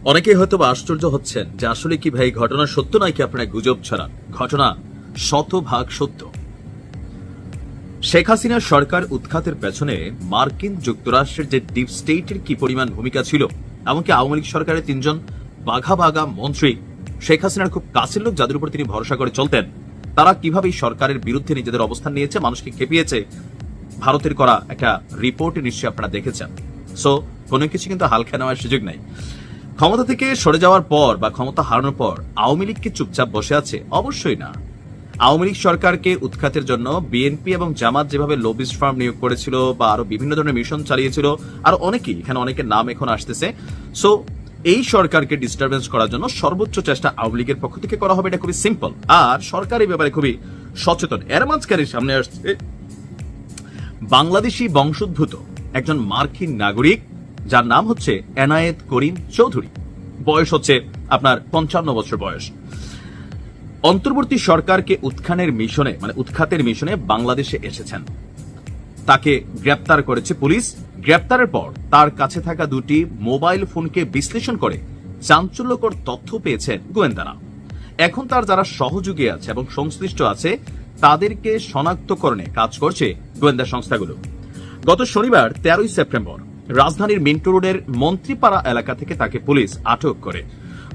অনেকেই হয়তো আশ্চর্য হচ্ছেন যে আসলে কি ভাই ঘটনা সত্য নয় কি আপনারা গুজব ছড়ান। ঘটনা শতভাগ সত্য। শেখ হাসিনার সরকার উৎখাতের পেছনে মার্কিন যুক্তরাষ্ট্রের যে ডিপ স্টেটের কি পরিমাণ ভূমিকা ছিল, এমনকি আওয়ামী লীগ সরকারের 3 জন বাঘা বাঘা মন্ত্রী শেখ হাসিনার খুব কাছের লোক, যাদের উপর তিনি ভরসা করে চলতেন, তারা কিভাবে সরকারের বিরুদ্ধে নিজেদের অবস্থান নিয়েছে, মানুষকে খেপিয়েছে, ভারতের করা একটা রিপোর্টে নিশ্চয়ই আপনারা দেখেছেন। সো কোনো কিছু কিন্তু হালকা নেওয়ার সুযোগ নাই। ক্ষমতা থেকে সরে যাওয়ার পর বা ক্ষমতা হারানোর পর আওয়ামী লীগ কি চুপচাপ বসে আছে? অবশ্যই না। আওয়ামী লীগ সরকারকে উৎখাতের জন্য বিএনপি এবং জামাত যেভাবে লবিস্ট ফার্ম নিয়োগ করেছিল বা আরো বিভিন্ন ধরনের মিশন চালিয়েছিল, আর অনেকেই, এখানে অনেকের নাম এখন আসতেছে। সো এই সরকারকে ডিস্টারবেন্স করার জন্য সর্বোচ্চ চেষ্টা আওয়ামী লীগের পক্ষ থেকে করা হবে, এটা খুবই সিম্পল। আর সরকার এই ব্যাপারে খুবই সচেতন। এর মাঝখানে সামনে আসছে বাংলাদেশি বংশোদ্ভূত একজন মার্কিন নাগরিক, যার নাম হচ্ছে এনায়েত করিম চৌধুরী। বয়স হচ্ছে আপনার 55 বছর বয়স। অন্তর্বর্তী সরকারকে উৎখাতের মিশনে বাংলাদেশে এসেছেন। তাকে গ্রেপ্তার করেছে পুলিশ। গ্রেপ্তারের পর তার কাছে থাকা 2টি মোবাইল ফোনকে বিশ্লেষণ করে চাঞ্চল্যকর তথ্য পেয়েছেন গোয়েন্দারা। এখন তার যারা সহযোগী আছে এবং সংশ্লিষ্ট আছে, তাদেরকে শনাক্তকরণে কাজ করছে গোয়েন্দা সংস্থাগুলো। গত শনিবার 13 সেপ্টেম্বর রাজধানীর মিন্টো রোডের মন্ত্রীপাড়া এলাকা থেকে তাকে পুলিশ আটক করে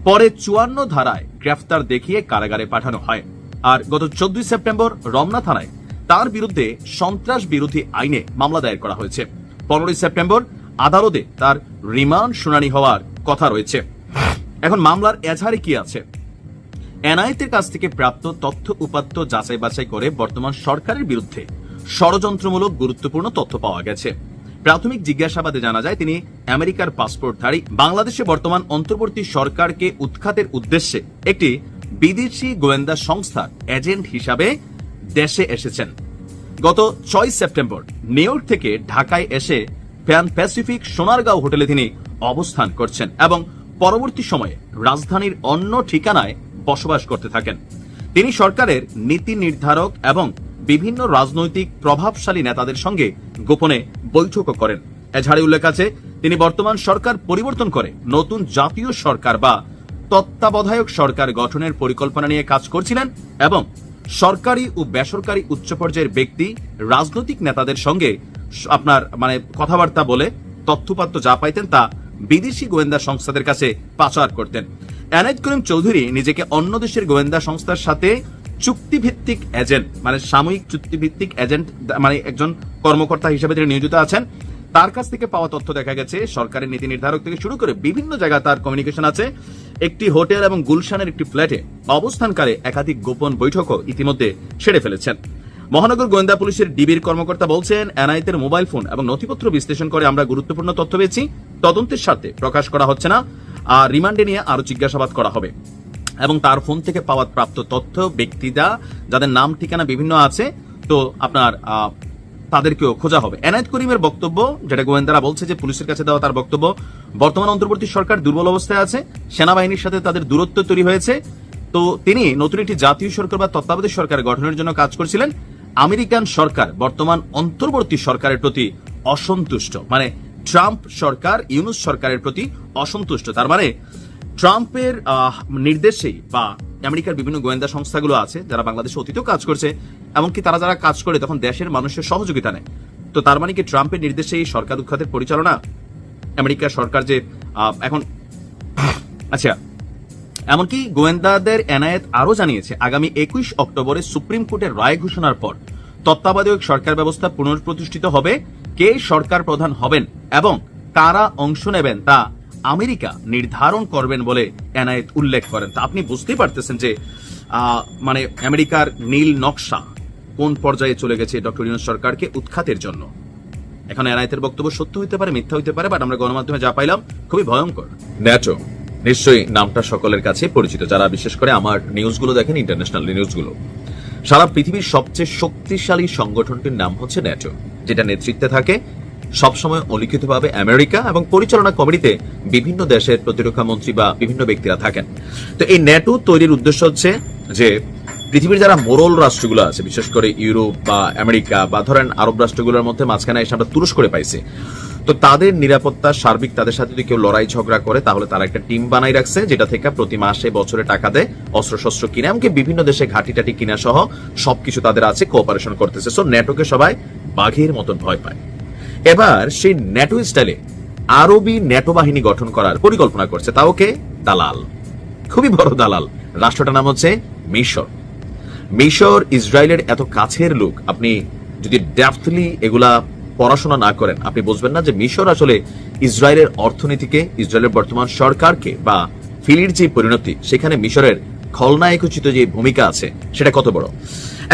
পরে 54 ধারায় গ্রেফতার দেখিয়ে কারাগারে পাঠানো হয়। আর গত 14 সেপ্টেম্বর রমনা থানায় তার বিরুদ্ধে সন্ত্রাস বিরোধী আইনে মামলা দায়ের করা হয়েছে। 15 সেপ্টেম্বর আদালতে তার রিমান্ড শুনানি হওয়ার কথা রয়েছে। এখন মামলার এজাহারে কি আছে? এনআইএর কাছ থেকে প্রাপ্ত তথ্য উপাত্ত যাচাই বাছাই করে বর্তমান সরকারের বিরুদ্ধে ষড়যন্ত্রমূলক গুরুত্বপূর্ণ তথ্য পাওয়া গেছে। প্রাথমিক জিজ্ঞাসাবাদে জানা যায় তিনি আমেরিকার পাসপোর্টধারী, বাংলাদেশে বর্তমান অন্তর্বর্তী সরকারকে উৎখাতের উদ্দেশ্যে একটি বিদেশি গোয়েন্দা সংস্থার এজেন্ট হিসাবে দেশে এসেছেন। গত 6 সেপ্টেম্বর নিউ ইয়র্ক থেকে ঢাকায় এসে প্যান প্যাসিফিক সোনারগাঁও হোটেলে তিনি অবস্থান করছেন এবং পরবর্তী সময়ে রাজধানীর অন্য ঠিকানায় বসবাস করতে থাকেন। তিনি সরকারের নীতি নির্ধারক এবং বিভিন্ন রাজনৈতিক প্রভাবশালী নেতাদের সঙ্গে গোপনে বৈঠকও করেন। এছাড়া উল্লেখ আছে তিনি বর্তমান সরকার পরিবর্তন করে নতুন জাতীয় সরকার বা তত্ত্বাবধায়ক সরকার গঠনের পরিকল্পনা নিয়ে কাজ করছিলেন এবং সরকারি ও বেসরকারি উচ্চ পর্যায়ের ব্যক্তি, রাজনৈতিক নেতাদের সঙ্গে কথাবার্তা বলে তথ্যপাত্র যা পাইতেন তা বিদেশি গোয়েন্দা সংস্থাদের কাছে পাচার করতেন। এনায়েত করিম চৌধুরী নিজেকে অন্য দেশের গোয়েন্দা সংস্থার সাথে চুক্তিভিত্তিক এজেন্ট, সাময়িক চুক্তিভিত্তিক এজেন্ট, একজন কর্মকর্তা হিসেবে তিনি নিয়োজিত আছেন। তার কাছ থেকে পাওয়া তথ্য দেখা গেছে সরকারের নীতি নির্ধারক থেকে শুরু করে বিভিন্ন জায়গায় তার কমিউনিকেশন আছে। একটি হোটেল এবং গুলশানের একটি ফ্ল্যাটে অবস্থানকালে একাধিক গোপন বৈঠকও ইতিমধ্যে সেরে ফেলেছেন। মহানগর গোয়েন্দা পুলিশের ডিবির কর্মকর্তা বলছেন, এনআইএর মোবাইল ফোন এবং নথিপত্র বিশ্লেষণ করে আমরা গুরুত্বপূর্ণ তথ্য পেয়েছি। তদন্তের স্বার্থে প্রকাশ করা হচ্ছে না, আর রিমান্ডে নিয়ে আরো জিজ্ঞাসাবাদ করা হবে এবং তার ফোন থেকে পাওয়া প্রাপ্ত তথ্য, ব্যক্তিরা যাদের নাম ঠিকানা বিভিন্ন আছে, তো তাদেরকেও খোঁজা হবে। এনায়েত করিমের বক্তব্য, যেটা গোয়েন্দারা বলছে যে পুলিশের কাছে দেওয়া তার বক্তব্য, বর্তমান অন্তর্বর্তী সরকার দুর্বল অবস্থায় আছে, সেনাবাহিনীর সাথে তাদের দূরত্ব তৈরি হয়েছে। তো তিনি নতুন একটি জাতীয় সরকার বা তত্ত্বাবধায়ক সরকার গঠনের জন্য কাজ করছিলেন। আমেরিকান সরকার বর্তমান অন্তর্বর্তী সরকারের প্রতি অসন্তুষ্ট, ট্রাম্প সরকার ইউনূস সরকারের প্রতি অসন্তুষ্ট। তার ট্রাম্পের নির্দেশেই বা আমেরিকার বিভিন্ন গোয়েন্দা সংস্থাগুলো আছে যারা বাংলাদেশে অতীতেও কাজ করছে, এমনকি তারা যারা কাজ করে তখন দেশের মানুষের সহযোগিতা নেয়। তো তার কি ট্রাম্পের নির্দেশে এই সরকার উৎখাতের পরিচালনা আমেরিকার সরকার যে এখন আচ্ছা। এমনকি গোয়েন্দাদের এনায়েত আরো জানিয়েছে, আগামী 21 অক্টোবরে সুপ্রিম কোর্টের রায় ঘোষণার পর তত্ত্বাবধায়ক সরকার ব্যবস্থা পুনঃপ্রতিষ্ঠিত হবে। কে সরকার প্রধান হবেন এবং কারা অংশ নেবেন তা আমেরিকা নির্ধারণ করবেন বলে এনায়েত উল্লেখ করেন। তা আপনি বুঝতেই পারতেছেন যে আমেরিকার নীল নকশা কোন পর্যায়ে চলে গেছে ডক্টর ইউনূস সরকারকে উৎখাতের জন্য। এখন এনায়েতের বক্তব্য সত্য হইতে পারে, মিথ্যা হইতে পারে, বাট আমরা গণমাধ্যমে যা পাইলাম খুবই ভয়ঙ্কর। ন্যাটো নিশ্চয়ই নামটা সকলের কাছে পরিচিত, যারা বিশেষ করে আমার নিউজগুলো দেখেন, ইন্টারন্যাশনাল নিউজগুলো। সারা পৃথিবীর সবচেয়ে শক্তিশালী সংগঠনটির নাম হচ্ছে ন্যাটো, যেটা নেতৃত্বে থাকে সবসময় অলিখিতভাবে আমেরিকা এবং পরিচালনা কমিটিতে বিভিন্ন দেশের প্রতিরক্ষা মন্ত্রী বা বিভিন্ন ব্যক্তিরা থাকেন। তো এই ন্যাটো তৈরির উদ্দেশ্য হচ্ছে যে পৃথিবীর যারা মোরল রাষ্ট্রগুলো আছে, বিশেষ করে ইউরোপ বা আমেরিকা বা ধরেন আরব রাষ্ট্রগুলোর মধ্যে মাঝখানে এসে আমরা তুরস্করে পাইছি। তো তাদের নিরাপত্তা সার্বিক, তাদের সাথে যদি কেউ লড়াই ঝগড়া করে তাহলে তারা একটা টিম বানাই রাখছে, যেটা থেকে প্রতি মাসে বছরে টাকা দেয়, অস্ত্রশস্ত্র কিনে, এমনকি বিভিন্ন দেশে ঘাটি টাটি কিনা সহ সবকিছু তাদের আছে, কোঅপারেশন করতেছে। সো ন্যাটোকে সবাই বাঘের মতন ভয় পায়। এবার সেই ন্যাটো স্টাইলে আরবি ন্যাটো বাহিনী গঠন করার পরিকল্পনা করছে, তাও কে? দালাল, খুবই বড় দালাল। রাষ্ট্রটার নাম হচ্ছে মিশর। মিশর ইসরায়েলের এত কাছের লোক, আপনি যদি ডেপথলি এগুলা পড়াশোনা না করেন আপনি বুঝবেন না যে মিশর আসলে ইসরায়েলের অর্থনীতিকে, ইসরায়েলের বর্তমান সরকারকে বা ফিলির যে পরিণতি, সেখানে মিশরের খলনায়কোচিত যে ভূমিকা আছে সেটা কত বড়।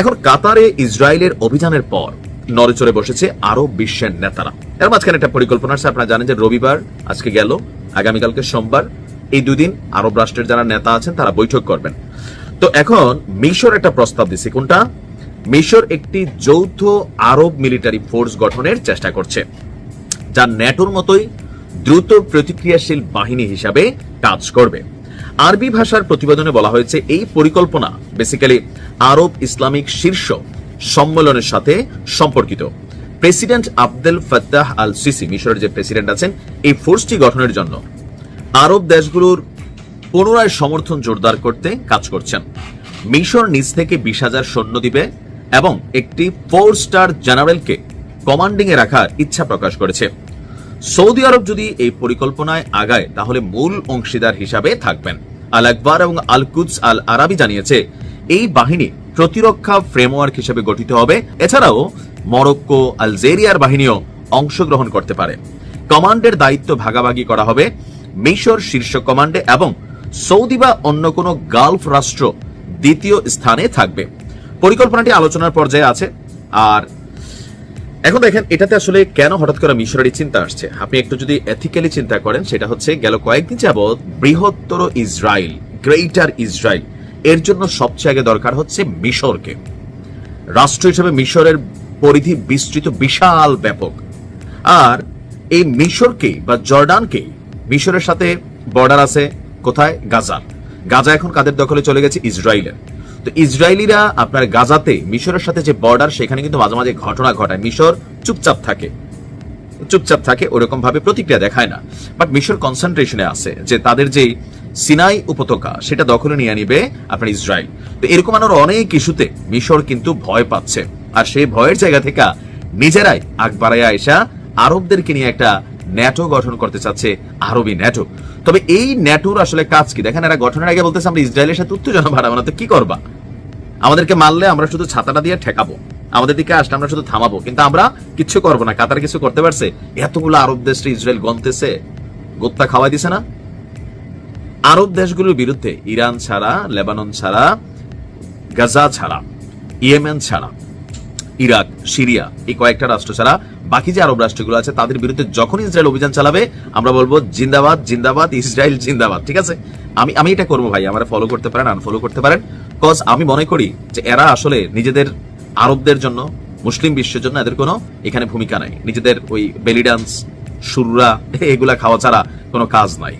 এখন কাতারে ইসরায়েলের অভিযানের পর নড়েচড়ে বসেছে আরব বিশ্বের নেতারা। এর মাঝখানে একটা পরিকল্পনা আছে, আপনারা জানেন যে রবিবার আজকে গেল, আগামীকালকে সোমবার, এই দুদিন আরব রাষ্ট্রের যারা নেতা আছেন তারা বৈঠক করবেন। তো এখন মিশর একটা প্রস্তাব দিচ্ছে, কোনটা? মিশর একটি যৌথ আরব মিলিটারি ফোর্স গঠনের চেষ্টা করছে, যা ন্যাটোর মতোই দ্রুত প্রতিক্রিয়াশীল বাহিনী হিসাবে কাজ করবে। আরবি ভাষার প্রতিবেদনে বলা হয়েছে এই পরিকল্পনা বেসিক্যালি আরব ইসলামিক শীর্ষ সম্মেলনের সাথে সম্পর্কিত। President Abdel Fattah al CC, মিশরের যে প্রেসিডেন্ট আছেন, এই ফোর্সটি গঠনের জন্য আরব দেশগুলোর পুনরায় সমর্থন জোরদার করতে কাজ করছেন। মিশর নিজ থেকে 20,000 সৈন্য দিবে এবং একটি 4 স্টার জেনারেলকে কমান্ডিং এ রাখার ইচ্ছা প্রকাশ করেছে। সৌদি আরব যদি এই পরিকল্পনায় আগায় তাহলে মূল অংশীদার হিসাবে থাকবেন। আল আকবর এবং আল কুদস আল আরাবি জানিয়েছে এই বাহিনী প্রতিরক্ষা ফ্রেমওয়ার্ক হিসেবে গঠিত হবে। এছাড়াও মরক্কো, আলজেরিয়ার বাহিনীও অংশগ্রহণ করতে পারে। কমান্ডের দায়িত্ব ভাগাভাগি করা হবে মিশর শীর্ষ কমান্ডে এবং সৌদি বা অন্য কোনো গালফ রাষ্ট্র দ্বিতীয় স্থানে থাকবে। পরিকল্পনাটি আলোচনার পর্যায়ে আছে। আর এখন দেখেন এটাতে আসলে কেন হঠাৎ করে মিশরের চিন্তা আসছে, আপনি একটু যদি এথিক্যালি চিন্তা করেন, সেটা হচ্ছে গেল কয়েকদিন যাবৎ বৃহত্তর ইসরায়েল, গ্রেটার ইসরায়েল, এর জন্য সবচেয়ে আগে দরকার হচ্ছে মিশরকে। রাষ্ট্র হিসেবে মিশরের পরিধি বিস্তৃত, বিশাল, ব্যাপক। আর এই মিশরকে বা জর্ডানকে, মিশরের সাথে বর্ডার আছে কোথায়? গাজার। গাজা এখন কাদের দখলে চলে গেছে? ইসরায়েলের। তো ইসরায়েলিরা আপনার গাজাতে মিশরের সাথে যে বর্ডার, সেখানে কিন্তু মাঝে মাঝে ঘটনা ঘটায়। মিশর চুপচাপ থাকে, ওরকম ভাবে প্রতিক্রিয়া দেখায় না। বাট মিশর কনসেন্ট্রেশনে আছে যে তাদের যে সিনাই উপত্যকা সেটা দখলে নিয়ে নিবে আপনার ইসরায়েল। তো এরকম আরো অনেক ইস্যুতে মিশর কিন্তু ভয় পাচ্ছে, আর সেই ভয়ের জায়গা থেকে নিজেরাই আগ বাড়াইয়া আইসা আরবদেরকে নিয়ে একটা ন্যাটো গঠন করতে চাচ্ছে, আরবি ন্যাটো। তবে এই ন্যাটোর আসলে কাজ কি দেখেন, এরা গঠনের আগে বলতেছে আমরা ইসরায়েলের সাথে উত্তেজনা বাড়াবো না। তো কি করবা? আমাদেরকে মারলে আমরা শুধু ছাতাটা দিয়ে ঠেকাবো, আমাদের দিকে আসলে আমরা শুধু থামাবো, কিন্তু আমরা কিচ্ছু করবো না। কাতার কিছু করতে পারছে? এতগুলো আরব দেশটা ইসরায়েল গন্তেছে, গোত্তা খাওয়াই দিছে না। আরব দেশগুলোর বিরুদ্ধে ইরান ছাড়া, লেবানন ছাড়া, গাজা ছাড়া, ইয়েমেন ছাড়া, ইরাক, সিরিয়া, এই কয়েকটা রাষ্ট্র ছাড়া বাকি যে আরব রাষ্ট্রগুলো আছে তাদের বিরুদ্ধে যখন ইসরায়েল অভিযান চালাবে আমরা বলবো জিন্দাবাদ, জিন্দাবাদ, ইসরায়েল জিন্দাবাদ। ঠিক আছে, আমি এটা করবো ভাই, আমরা ফলো করতে পারেন, আনফলো করতে পারেন। কজ আমি মনে করি যে এরা আসলে নিজেদের আরবদের জন্য, মুসলিম বিশ্বের জন্য এদের কোনো এখানে ভূমিকা নাই। নিজেদের ওই বেলি ডান্স, সুররা, এগুলা খাওয়া ছাড়া কোনো কাজ নাই।